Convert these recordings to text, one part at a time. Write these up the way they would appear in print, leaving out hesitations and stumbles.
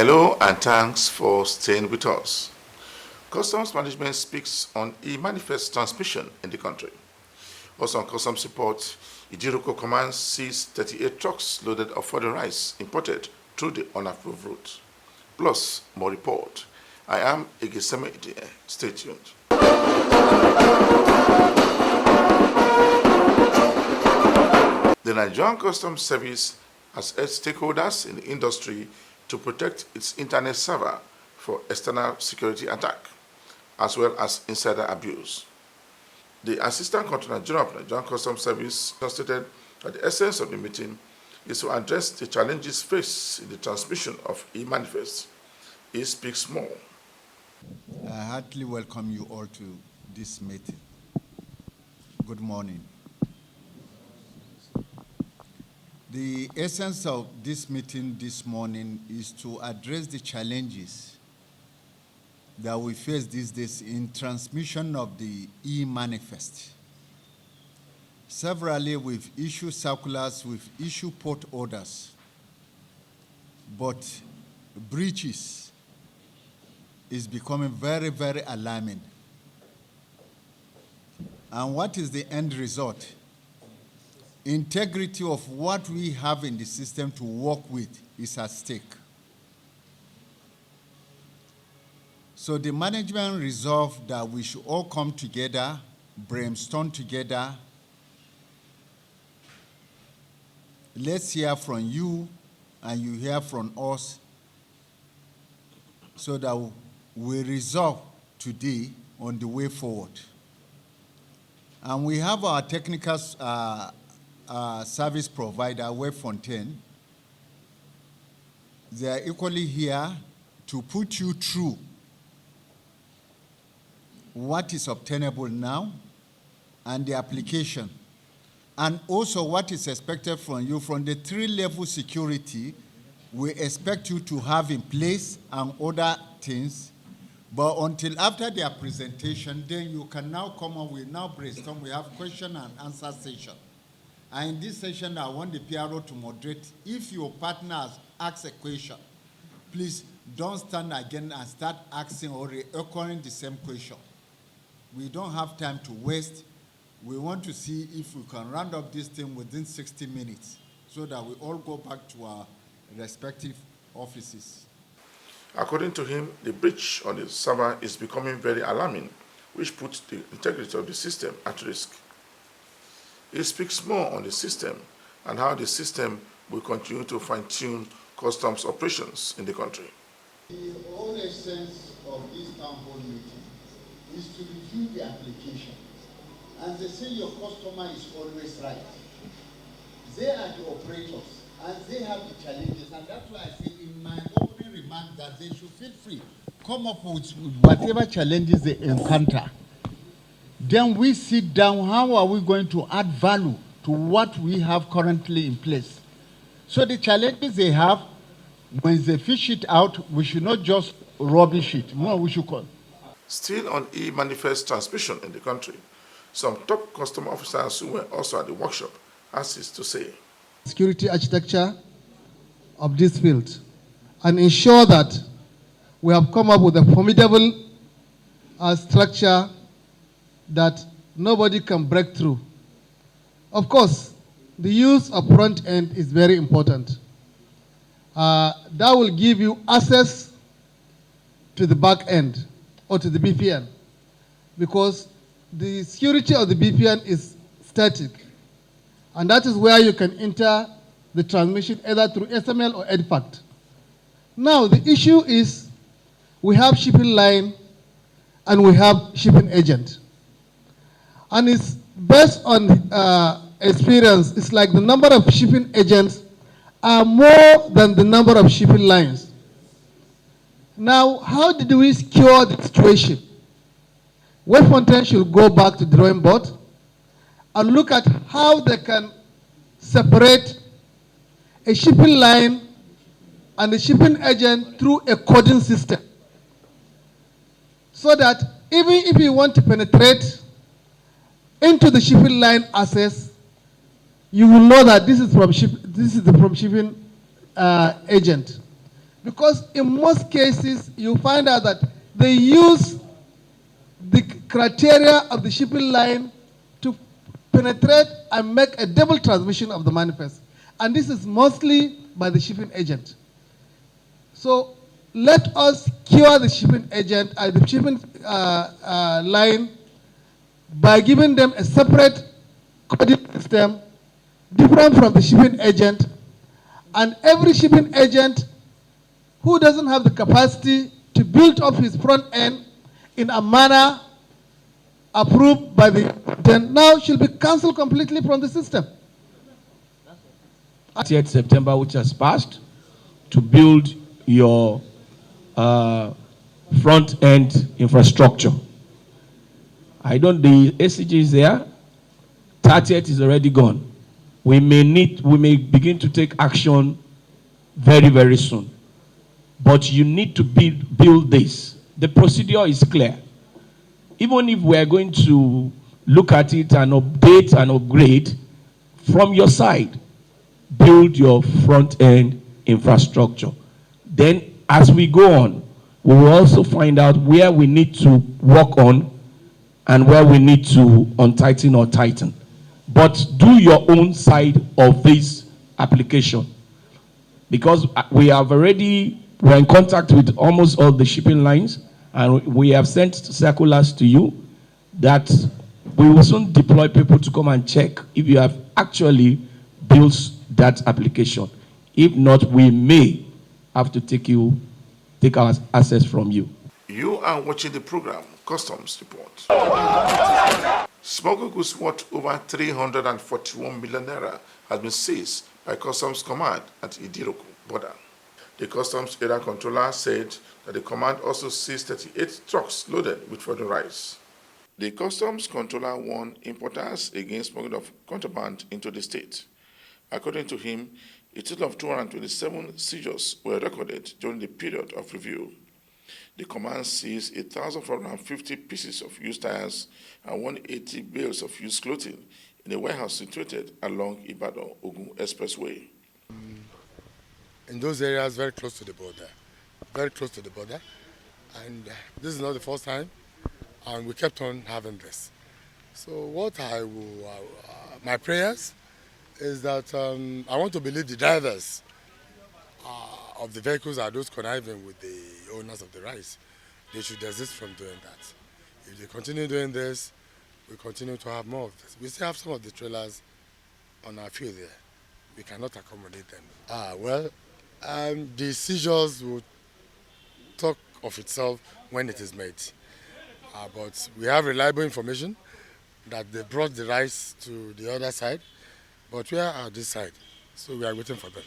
Hello and thanks for staying with us. Customs Management speaks on e-manifest transmission in the country. Also on Customs Report, Ijiroko Command sees 38 trucks loaded of foreign rice imported through the unapproved route. Plus, more report. I am Igeseme Idie. Stay tuned. The Nigerian Customs Service has urged stakeholders in the industry to protect its internet server for external security attack, as well as insider abuse. The Assistant Controller General of the Nigerian Customs Service stated that the essence of the meeting is to address the challenges faced in the transmission of e-manifests. He speaks more. I heartily welcome you all to this meeting. Good morning. The essence of this meeting this morning is to address the challenges that we face these days in transmission of the e-manifest. Severally, we've issued circulars, we've issued port orders, but breaches is becoming very, very alarming. And what is the end result? Integrity of what we have in the system to work with is at stake. So the management resolved that we should all come together, brainstorm together. Let's hear from you and you hear from us so that we resolve today on the way forward. And we have our technical service provider, Webfontaine. They are equally here to put you through what is obtainable now and the application, and also what is expected from you from the 3-level security we expect you to have in place and other things. But until after their presentation, then you can now come on, we now brainstorm, we have question and answer session. And in this session, I want the PRO to moderate. If your partner has asked a question, please don't stand again and start asking or recurring the same question. We don't have time to waste. We want to see if we can round up this thing within 60 minutes so that we all go back to our respective offices. According to him, the breach on the server is becoming very alarming, which puts the integrity of the system at risk. He speaks more on the system and how the system will continue to fine-tune customs operations in the country. The whole essence of this town hall meeting is to review the application. And they say your customer is always right. They are the operators, and they have the challenges. And that's why I say in my opening remarks that they should feel free, come up with whatever challenges they encounter. Then we sit down, how are we going to add value to what we have currently in place? So the challenges they have, when they fish it out, we should not just rubbish it. No, we should call. Still on e-manifest transmission in the country, some top custom officers who were also at the workshop has this to say. Security architecture of this field and ensure that we have come up with a formidable structure that nobody can break through. Of course, the use of front end is very important. That will give you access to the back end or to the BPN, because the security of the BPN is static. And that is where you can enter the transmission either through SML or EDFACT. Now, the issue is we have shipping line and we have shipping agent. And it's based on experience. It's like the number of shipping agents are more than the number of shipping lines. Now, how did we cure the situation? Webfontaine should go back to the drawing board and look at how they can separate a shipping line and a shipping agent through a coding system, so that even if you want to penetrate into the shipping line access, you will know that this is from shipping agent. Because in most cases, you find out that they use the criteria of the shipping line to penetrate and make a double transmission of the manifest. And this is mostly by the shipping agent. So let us cure the shipping agent, the shipping line, by giving them a separate coding system different from the shipping agent. And every shipping agent who doesn't have the capacity to build up his front end in a manner approved by the then now should be cancelled completely from the system. 30th September, which has passed, to build your front end infrastructure. The ACG is there. 30th is already gone. We may begin to take action very, very soon. But you need to build this. The procedure is clear. Even if we are going to look at it and update and upgrade, from your side, build your front-end infrastructure. Then, as we go on, we will also find out where we need to work on and where we need to untighten or tighten. But do your own side of this application. Because we're in contact with almost all the shipping lines, and we have sent circulars to you that we will soon deploy people to come and check if you have actually built that application. If not, we may have to take our access from you. You are watching the program Customs Report. Smuggled goods worth over 341 million naira has been seized by Customs Command at Idiroko border. The Customs Area Controller said that the command also seized 38 trucks loaded with foreign rice. The Customs Controller warned importers against smuggling of contraband into the state. According to him, a total of 227 seizures were recorded during the period of review. The command seized 1,450 pieces of used tires and 180 bales of used clothing in a warehouse situated along Ibadan-Ogun Expressway. In those areas very close to the border, and this is not the first time, and we kept on having this. So what my prayers is that I want to believe the drivers of the vehicles are those conniving with the owners of the rice. They should desist from doing that. If they continue doing this, we continue to have more of this. We still have some of the trailers on our field there. We cannot accommodate them. The seizures will talk of itself when it is made. But we have reliable information that they brought the rice to the other side, but we are at this side, so we are waiting for them.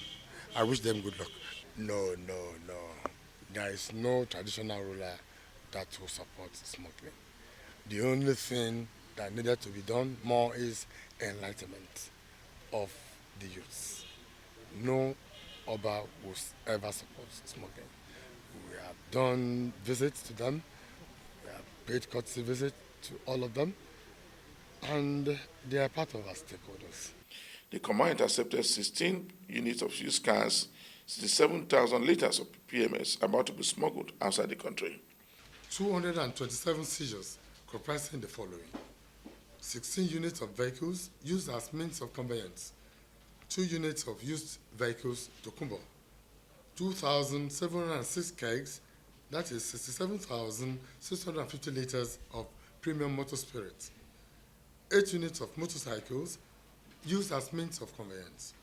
I wish them good luck. No. There is no traditional ruler that will support smuggling. The only thing that needed to be done more is enlightenment of the youths. No Oba will ever support smuggling. We have done visits to them. We have paid courtesy visits to all of them, and they are part of our stakeholders. The command intercepted 16 units of used cars, 67,000 liters of PMS about to be smuggled outside the country. 227 seizures comprising the following: 16 units of vehicles used as means of conveyance, 2 units of used vehicles to Kumbo, 2,706 kegs, that is 67,650 liters of premium motor spirits, 8 units of motorcycles used as means of conveyance,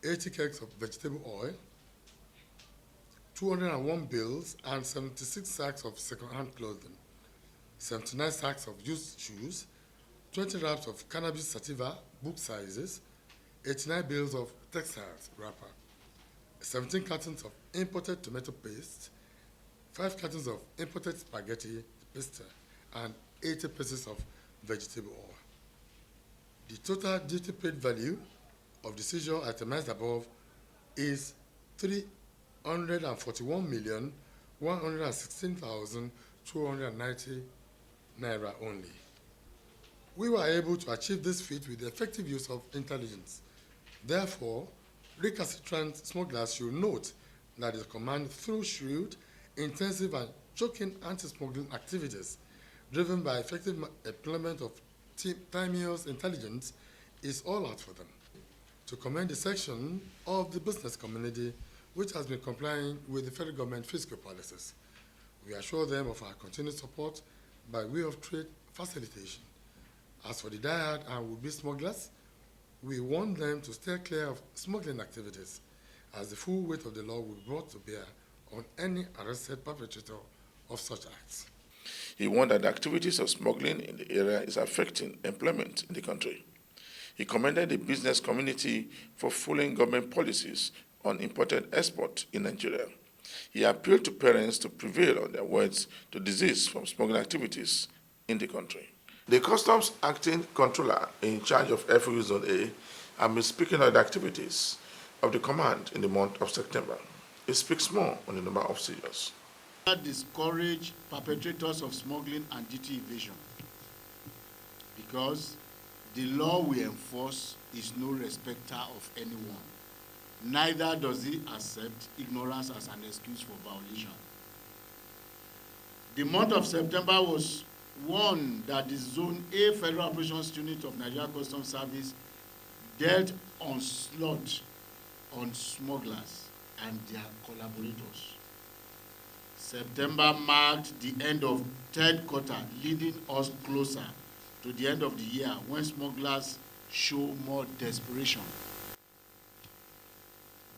80 kegs of vegetable oil, 201 bills and 76 sacks of second-hand clothing, 79 sacks of used shoes, 20 wraps of cannabis sativa, book sizes, 89 bills of textiles wrapper, 17 cartons of imported tomato paste, 5 cartons of imported spaghetti paste, and 80 pieces of vegetable oil. The total duty paid value of the seizure itemized above is 341,116,290 naira only. We were able to achieve this feat with the effective use of intelligence. Therefore, recalcitrant smugglers should note that is command through shrewd, intensive, and choking anti-smuggling activities driven by effective employment of Timeo's intelligence is all out for them. To commend the section of the business community which has been complying with the federal government fiscal policies. We assure them of our continued support by way of trade facilitation. As for the diehard and would-be smugglers, we warn them to stay clear of smuggling activities, as the full weight of the law will be brought to bear on any arrested perpetrator of such acts. He warned that the activities of smuggling in the area is affecting employment in the country. He commended the business community for following government policies on imported export in Nigeria. He appealed to parents to prevail on their words to desist from smuggling activities in the country. The Customs Acting Controller in charge of FOU Zone A has been speaking of the activities of the command in the month of September. He speaks more on the number of seizures. Discourage perpetrators of smuggling and duty evasion, because the law we enforce is no respecter of anyone. Neither does it accept ignorance as an excuse for violation. The month of September was one that the Zone A Federal Operations Unit of Nigeria Customs Service dealt onslaught on smugglers and their collaborators. September marked the end of third quarter, leading us closer to the end of the year when smugglers show more desperation.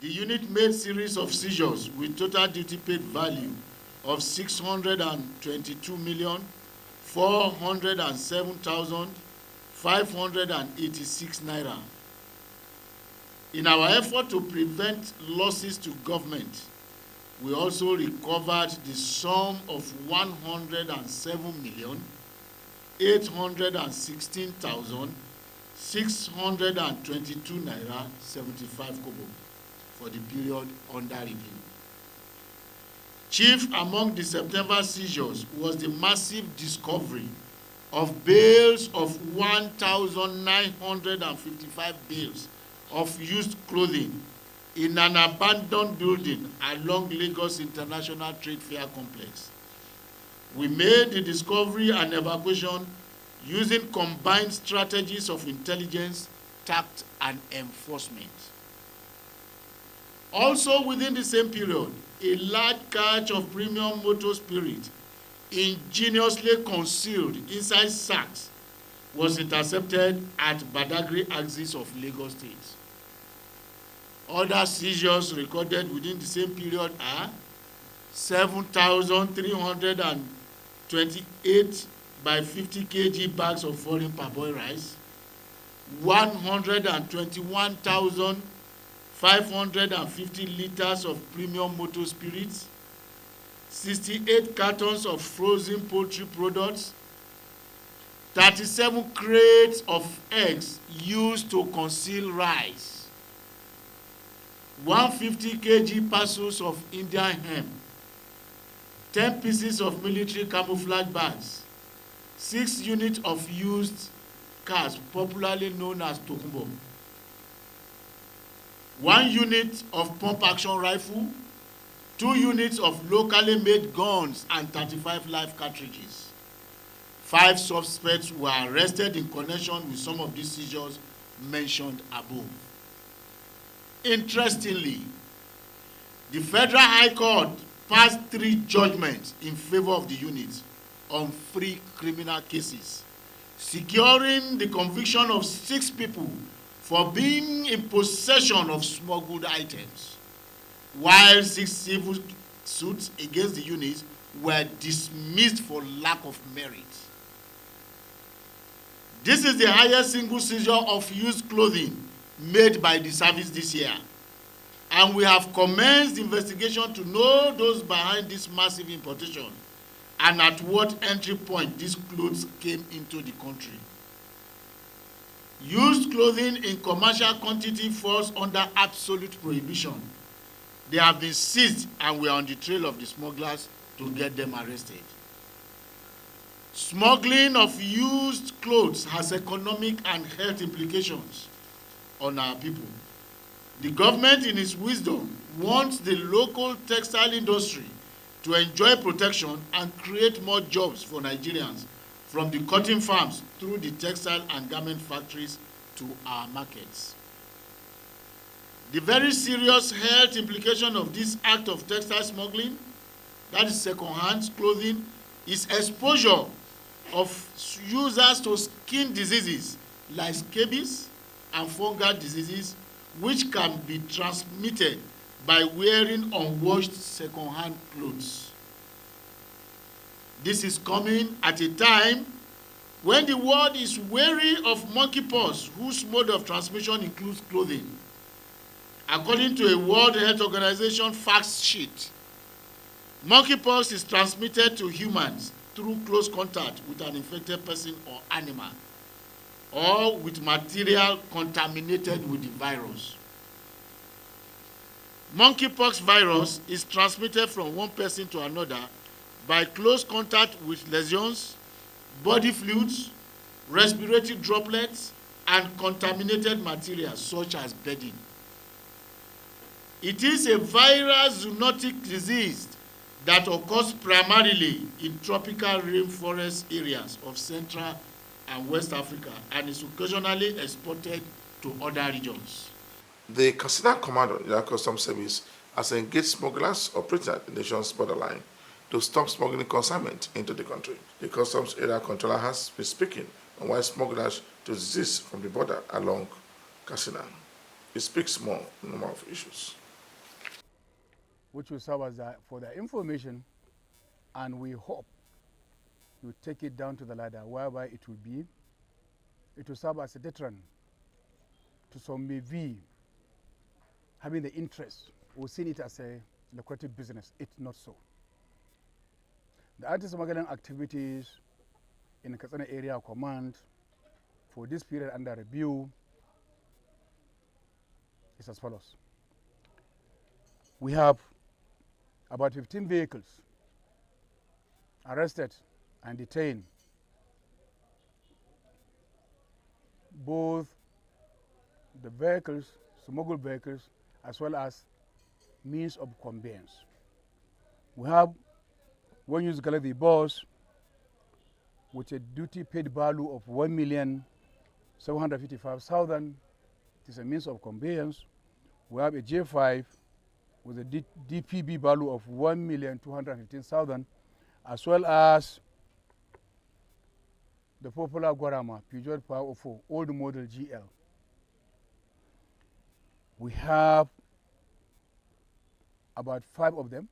The unit made series of seizures with total duty paid value of 622,407,586 naira. In our effort to prevent losses to government, we also recovered the sum of 107,816,622 naira 75 kobo for the period under review. Chief among the September seizures was the massive discovery of bales of 1,955 bales of used clothing in an abandoned building along Lagos International Trade Fair Complex. We made the discovery and evacuation using combined strategies of intelligence, tact, and enforcement. Also within the same period, a large catch of premium motor spirit ingeniously concealed inside sacks was intercepted at Badagry axis of Lagos State. Other seizures recorded within the same period are 7,328 by 50 kg bags of foreign parboiled rice, 121,550 liters of premium motor spirits, 68 cartons of frozen poultry products, 37 crates of eggs used to conceal rice, 150 kg parcels of Indian hemp, 10 pieces of military camouflage bags, 6 units of used cars popularly known as Tokumbo, 1 unit of pump action rifle, 2 units of locally made guns and 35 live cartridges. 5 suspects were arrested in connection with some of these seizures mentioned above. Interestingly, the Federal High Court passed 3 judgments in favor of the unit on 3 criminal cases, securing the conviction of 6 people for being in possession of smuggled items, while 6 civil suits against the unit were dismissed for lack of merit. This is the highest single seizure of used clothing made by the service this year, and we have commenced the investigation to know those behind this massive importation and at what entry point these clothes came into the country. Used clothing in commercial quantity falls under absolute prohibition. They have been seized and we are on the trail of the smugglers to get them arrested. Smuggling of used clothes has economic and health implications on our people. The government, in its wisdom, wants the local textile industry to enjoy protection and create more jobs for Nigerians, from the cotton farms through the textile and garment factories to our markets. The very serious health implication of this act of textile smuggling, that is second-hand clothing, is exposure of users to skin diseases like scabies and fungal diseases, which can be transmitted by wearing unwashed second-hand clothes. This is coming at a time when the world is wary of monkeypox, whose mode of transmission includes clothing. According to a World Health Organization fact sheet, monkeypox is transmitted to humans through close contact with an infected person or animal, or with material contaminated with the virus. Monkeypox virus is transmitted from one person to another by close contact with lesions, body fluids, respiratory droplets, and contaminated materials such as bedding. It is a viral zoonotic disease that occurs primarily in tropical rainforest areas of Central and West Africa and is occasionally exported to other regions. The Katsina Command of the Customs Service has engaged smugglers operating at the nation's borderline to stop smuggling consignment into the country. The Customs Area Controller has been speaking on why smugglers to desist from the border along Katsina. He speaks more on a number of issues, which will serve as for their information, and we hope you take it down to the ladder whereby it will serve as a deterrent to some may be having the interest or seeing it as a lucrative business. It's not so. The anti-smuggling activities in the Katsina Area Command for this period under review is as follows. We have about 15 vehicles arrested and detained, both the vehicles, smuggled vehicles, as well as means of conveyance. We have one used Galaxy bus with a duty paid value of 1,755,000. It is a means of conveyance. We have a J5 with a DPB value of 1,215,000, as well as the popular Guarama Peugeot 504 old model GL. We have about 5 of them,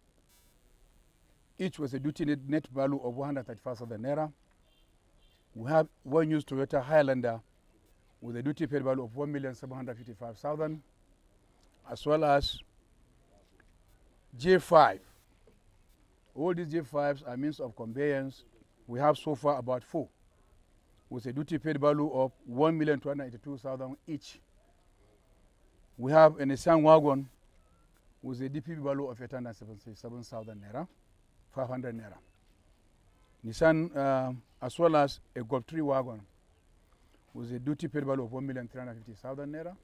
each with a duty net value of 135,000 naira. We have one used Toyota Highlander with a duty paid value of 1,755,000, as well as J5. All these J5s are means of conveyance. We have so far about 4 with a duty paid value of 1,282,000 each. We have a Nissan wagon with a DPP value of 877,000 naira, 500 naira. Nissan, as well as a Golf 3 wagon with a duty paid value of 1,350,000 naira.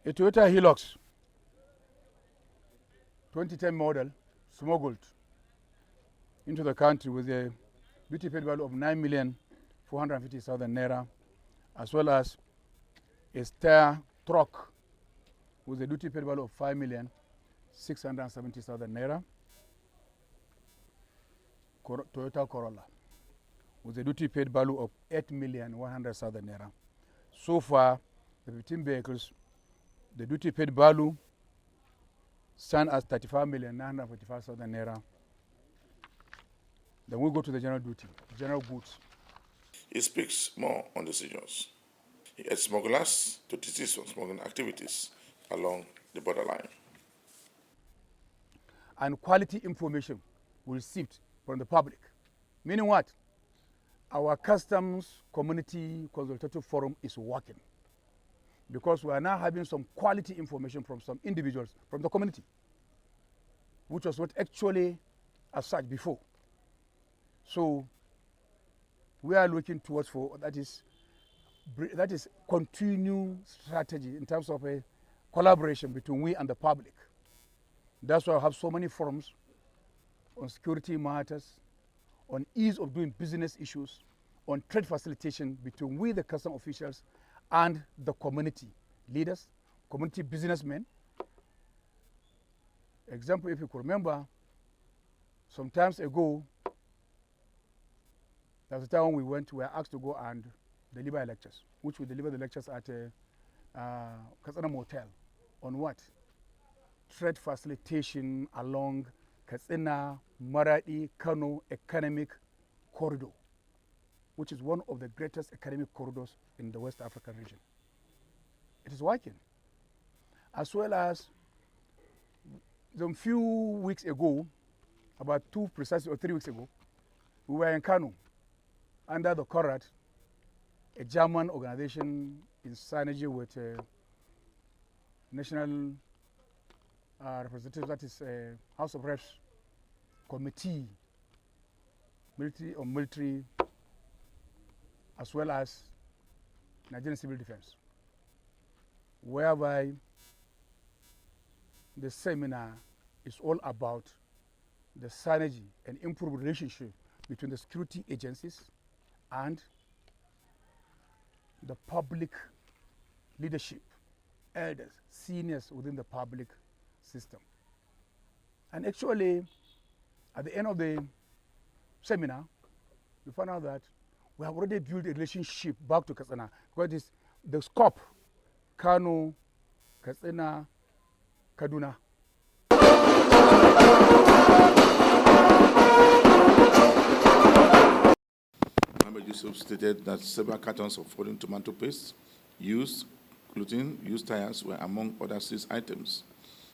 A Toyota Hilux 2010 model, smuggled into the country with a duty paid value of 9,450,000 naira, as well as a Star truck with a duty paid value of 5,670,000 naira. Toyota Corolla with a duty paid value of 8,100,000 naira. So far, the 15 vehicles, the duty paid value stand as 35,945,000 naira. Then we go to the general duty, general goods. He speaks more on the seizures. He urged smugglers to desist from smuggling activities along the borderline. And quality information we received from the public. Meaning what? Our customs community consultative forum is working, because we are now having some quality information from some individuals from the community, which was not actually as such before. So we are looking towards that is continue strategy in terms of a collaboration between we and the public. That's why I have so many forums on security matters, on ease of doing business issues, on trade facilitation between we, the custom officials, and the community leaders, community businessmen. Example, if you could remember, some times ago, there was a time when we were asked to go and deliver lectures, which we delivered the lectures at Katsina Motel. On what? Trade facilitation along Katsina, Maradi, Kano economic corridor, which is one of the greatest economic corridors in the West African region. It is working. As well as some few weeks ago, about 2 precisely or 3 weeks ago, we were in Kano under the CORAD, a German organization in synergy with national representative, that is House of Reps committee, military, as well as Nigerian Civil Defense, whereby the seminar is all about the synergy and improved relationship between the security agencies and the public leadership, elders, seniors within the public system. And actually, at the end of the seminar, we found out that we have already built a relationship back to Katsina, because it's the scope, Kano, Katsina, Kaduna. Mohammed Yusuf stated that several cartons of foreign tomato paste, used clothing, used tires were among other seized items.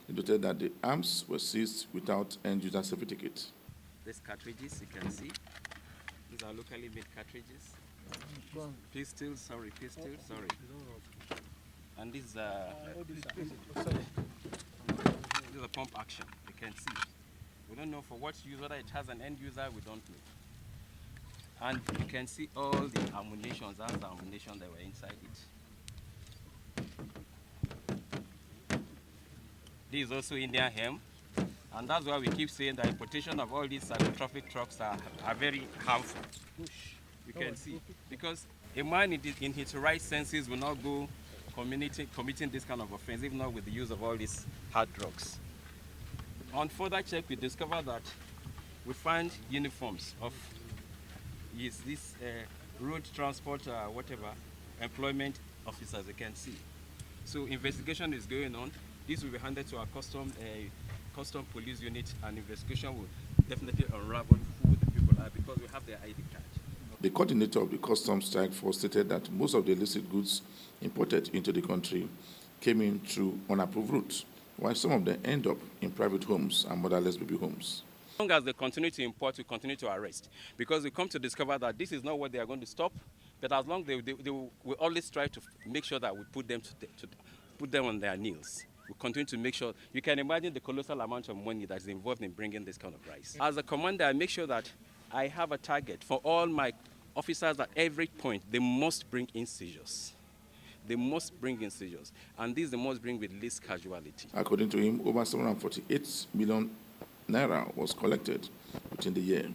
He noted that the arms were seized without end-user certificate. These cartridges, you can see, these are locally made cartridges. Pistols, sorry. And these are pump action, you can see. We don't know for what use, whether it has an end user, we don't know. And you can see all the ammunitions, that's the ammunition that were inside it. This is also Indian hemp, and that's why we keep saying that importation of all these traffic trucks are very harmful. You can see, because a man in his right senses will not go committing this kind of offense, if not with the use of all these hard drugs. On further check, we discovered that we find uniforms of this road transport, employment officers, you can see. So investigation is going on. This will be handed to our custom police unit, and investigation will definitely unravel who the people are, because we have their ID card. The coordinator of the Customs Strike Force stated that most of the illicit goods imported into the country came in through unapproved routes, while some of them end up in private homes and motherless baby homes. As long as they continue to import, we continue to arrest, because we come to discover that this is not what they are going to stop. But as long as they will always try to make sure that we put them put them on their knees. We continue to make sure. You can imagine the colossal amount of money that is involved in bringing this kind of rice. As a commander, I make sure that I have a target for all my officers at every point. They must bring in seizures. They must bring in seizures, and this they must bring with least casualty. According to him, over 748 million naira was collected within the year.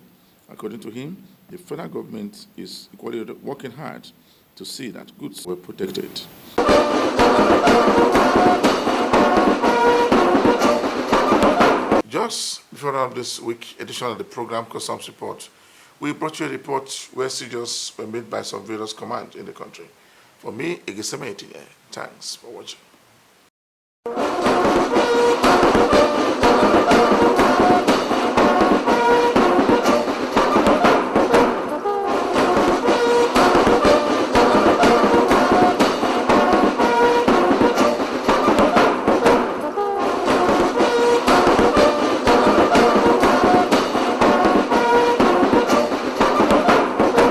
According to him, the federal government is equally working hard to see that goods were protected. Just before this week edition of the program Customs Report, we brought you a report where seizures were made by some various commands in the country. For me, Igiseme Etinye, thanks for watching.